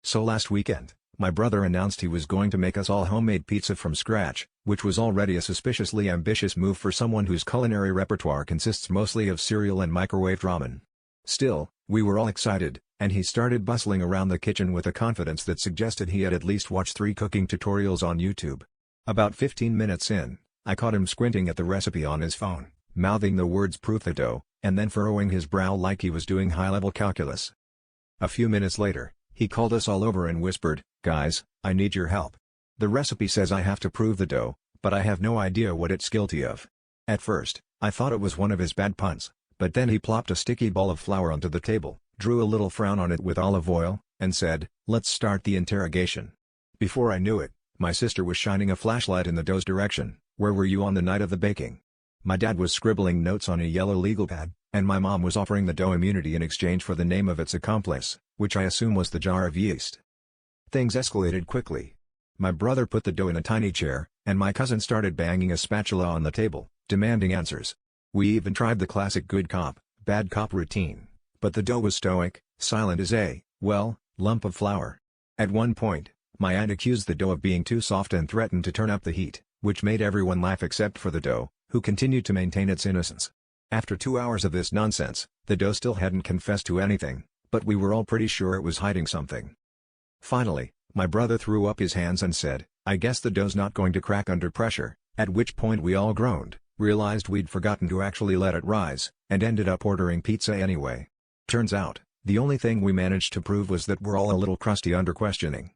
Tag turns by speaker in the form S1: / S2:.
S1: So last weekend, my brother announced he was going to make us all homemade pizza from scratch, which was already a suspiciously ambitious move for someone whose culinary repertoire consists mostly of cereal and microwaved ramen. Still, we were all excited, and he started bustling around the kitchen with a confidence that suggested he had at least watched 3 cooking tutorials on YouTube. About 15 minutes in, I caught him squinting at the recipe on his phone, mouthing the words "proof the dough," and then furrowing his brow like he was doing high-level calculus. A few minutes later, he called us all over and whispered, "Guys, I need your help. The recipe says I have to prove the dough, but I have no idea what it's guilty of." At first, I thought it was one of his bad puns, but then he plopped a sticky ball of flour onto the table, drew a little frown on it with olive oil, and said, "Let's start the interrogation." Before I knew it, my sister was shining a flashlight in the dough's direction. "Where were you on the night of the baking?" My dad was scribbling notes on a yellow legal pad, and my mom was offering the dough immunity in exchange for the name of its accomplice, which I assume was the jar of yeast. Things escalated quickly. My brother put the dough in a tiny chair, and my cousin started banging a spatula on the table, demanding answers. We even tried the classic good cop, bad cop routine, but the dough was stoic, silent as a, well, lump of flour. At one point, my aunt accused the dough of being too soft and threatened to turn up the heat, which made everyone laugh except for the dough, who continued to maintain its innocence. After 2 hours of this nonsense, the dough still hadn't confessed to anything, but we were all pretty sure it was hiding something. Finally, my brother threw up his hands and said, "I guess the dough's not going to crack under pressure," at which point we all groaned, realized we'd forgotten to actually let it rise, and ended up ordering pizza anyway. Turns out, the only thing we managed to prove was that we're all a little crusty under questioning.